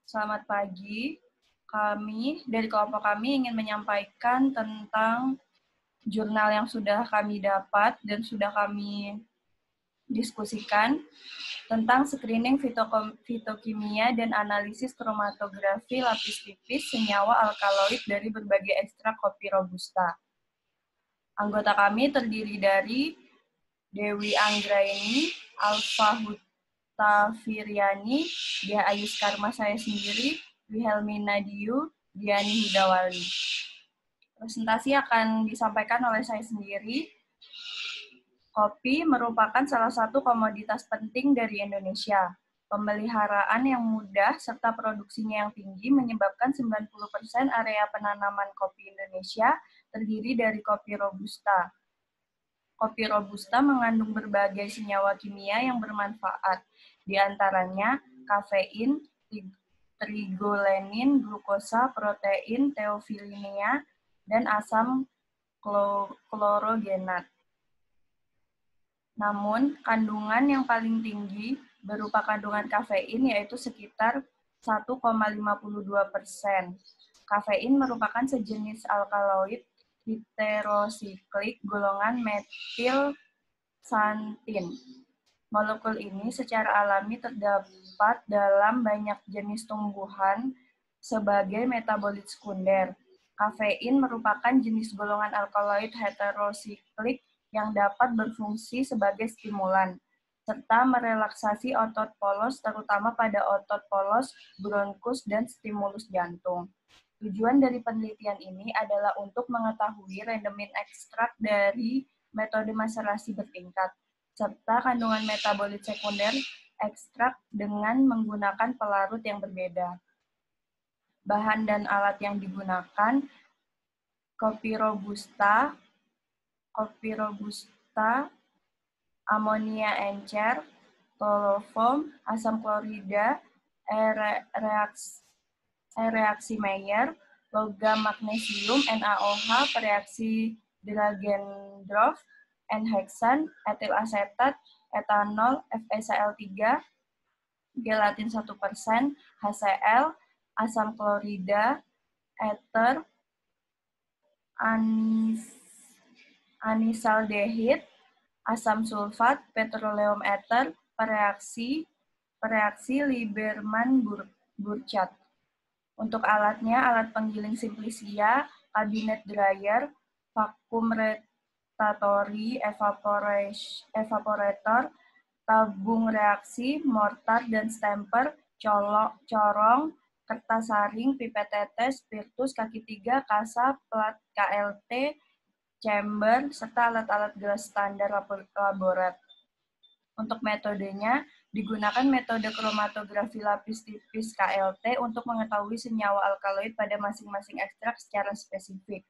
Selamat pagi. Kami dari kelompok kami ingin menyampaikan tentang jurnal yang sudah kami dapat dan sudah kami diskusikan tentang screening fitokimia dan analisis kromatografi lapis tipis senyawa alkaloid dari berbagai ekstrak kopi robusta. Anggota kami terdiri dari Dewi Anggraini, Alfa Hutafiryani, Dia Ayus Karma saya sendiri, Wilhelmina Diu, Diani Hudawali. Presentasi akan disampaikan oleh saya sendiri. Kopi merupakan salah satu komoditas penting dari Indonesia. Pemeliharaan yang mudah serta produksinya yang tinggi menyebabkan 90% area penanaman kopi Indonesia terdiri dari kopi robusta. Kopi robusta mengandung berbagai senyawa kimia yang bermanfaat, di antaranya kafein, trigolenin, glukosa, protein, teofilinia, dan asam klorogenat. Namun, kandungan yang paling tinggi berupa kandungan kafein yaitu sekitar 1,52%. Kafein merupakan sejenis alkaloid heterosiklik golongan metil santin. Molekul ini secara alami terdapat dalam banyak jenis tumbuhan sebagai metabolit sekunder. Kafein merupakan jenis golongan alkaloid heterosiklik yang dapat berfungsi sebagai stimulan, serta merelaksasi otot polos terutama pada otot polos, bronkus, dan stimulus jantung. Tujuan dari penelitian ini adalah untuk mengetahui rendemen ekstrak dari metode maserasi bertingkat, serta kandungan metabolit sekunder ekstrak dengan menggunakan pelarut yang berbeda. Bahan dan alat yang digunakan, kopi robusta, amonia encer, tolofom, asam klorida, reaksi Mayer, logam magnesium, NaOH, reaksi Dragendorff, N-heksan, etil asetat, etanol, FeCl3, gelatin 1%, HCl, asam klorida, ether, anisaldehid, asam sulfat, petroleum ether, pereaksi Lieberman-Burchardt. Untuk alatnya, alat penggiling Simplicia, kabinet dryer, vakum retatory, evaporator, tabung reaksi, mortar dan stamper, corong, kertas saring, pipet tetes, spiritus, kaki 3, kasa, plat KLT, chamber, serta alat-alat gelas standar laborat. Untuk metodenya, digunakan metode kromatografi lapis tipis KLT untuk mengetahui senyawa alkaloid pada masing-masing ekstrak secara spesifik.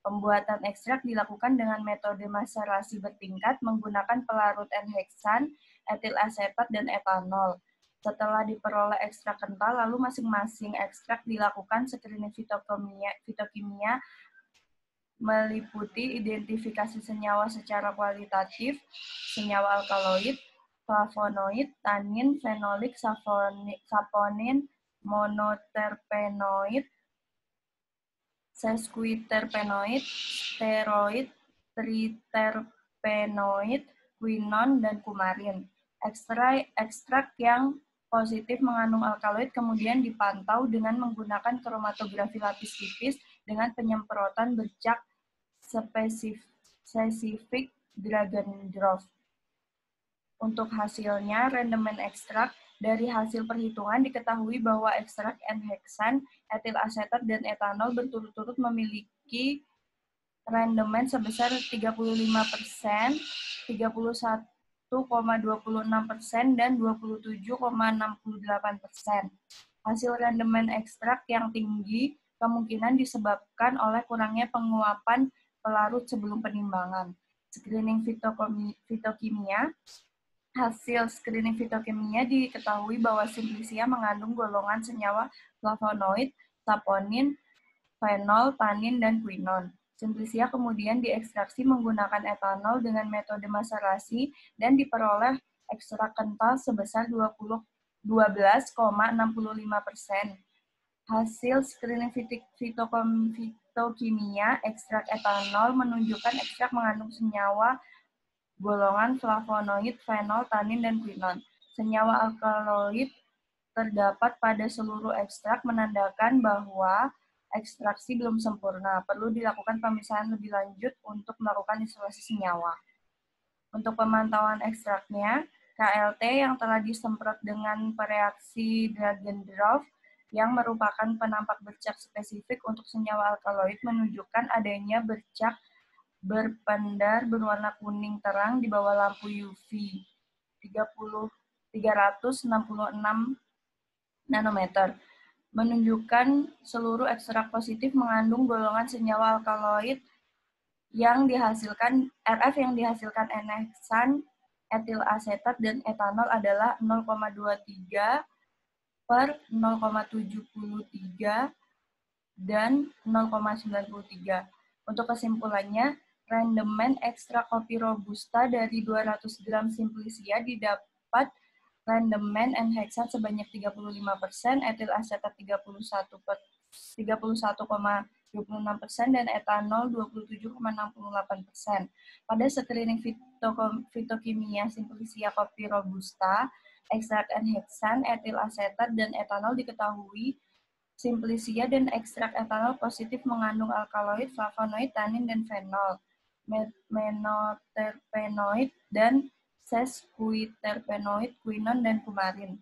Pembuatan ekstrak dilakukan dengan metode maserasi bertingkat menggunakan pelarut N-heksan, etil asetat, dan etanol. Setelah diperoleh ekstrak kental, lalu masing-masing ekstrak dilakukan screening fitokimia meliputi identifikasi senyawa secara kualitatif, senyawa alkaloid, flavonoid, tanin, fenolik, saponin, monoterpenoid, sesquiterpenoid, steroid, triterpenoid, quinon, dan kumarin. Ekstrak yang positif mengandung alkaloid kemudian dipantau dengan menggunakan kromatografi lapis tipis dengan penyemprotan bercak spesifik Dragendorff. Untuk hasilnya, rendemen ekstrak dari hasil perhitungan diketahui bahwa ekstrak N-heksan, etil asetat, dan etanol berturut-turut memiliki rendemen sebesar 35%, 31,26%, dan 27,68%. Hasil rendemen ekstrak yang tinggi kemungkinan disebabkan oleh kurangnya penguapan pelarut sebelum penimbangan. Screening fitokimia. Hasil screening fitokimia diketahui bahwa Simplicia mengandung golongan senyawa flavonoid, saponin, fenol, tanin, dan quinon. Simplicia kemudian diekstraksi menggunakan etanol dengan metode maserasi dan diperoleh ekstrak kental sebesar 20,5%. 12,65%. Hasil screening fitokimia ekstrak etanol menunjukkan ekstrak mengandung senyawa golongan flavonoid, fenol, tanin, dan quinon. Senyawa alkaloid terdapat pada seluruh ekstrak menandakan bahwa ekstraksi belum sempurna. Perlu dilakukan pemisahan lebih lanjut untuk melakukan isolasi senyawa. Untuk pemantauan ekstraknya, KLT yang telah disemprot dengan pereaksi Dragendorf yang merupakan penampak bercak spesifik untuk senyawa alkaloid menunjukkan adanya bercak berpendar berwarna kuning terang di bawah lampu UV 366 nanometer, menunjukkan seluruh ekstrak positif mengandung golongan senyawa alkaloid yang dihasilkan RF yang dihasilkan enheksan, etil asetat, dan etanol adalah 0,23 per 0,73 dan 0,93. Untuk kesimpulannya, rendemen ekstrak kopi robusta dari 200 gram simplicia didapat rendemen enheksan sebanyak 35%, etil asetat 31,26%, dan etanol 27,68%. Pada screening fitokimia simplicia kopi robusta, ekstrak enheksan, etil asetat, dan etanol diketahui simplicia dan ekstrak etanol positif mengandung alkaloid, flavonoid, tanin, dan fenol, menoterpenoid, dan sesquiterpenoid, quinon, dan kumarin.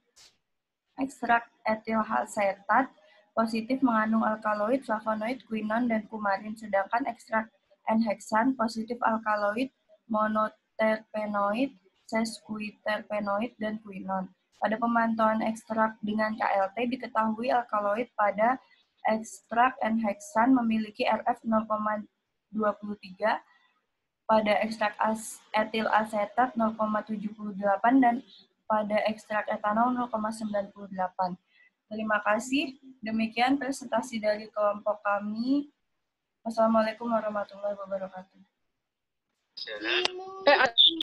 Ekstrak etil asetat positif mengandung alkaloid, flavonoid, quinon, dan kumarin, sedangkan ekstrak enheksan positif alkaloid, monoterpenoid, sesquiterpenoid, dan quinon. Pada pemantauan ekstrak dengan KLT diketahui alkaloid pada ekstrak enheksan memiliki RF 0,23, pada ekstrak etil asetat 0,78, dan pada ekstrak etanol 0,98. Terima kasih. Demikian presentasi dari kelompok kami. Wassalamualaikum warahmatullahi wabarakatuh.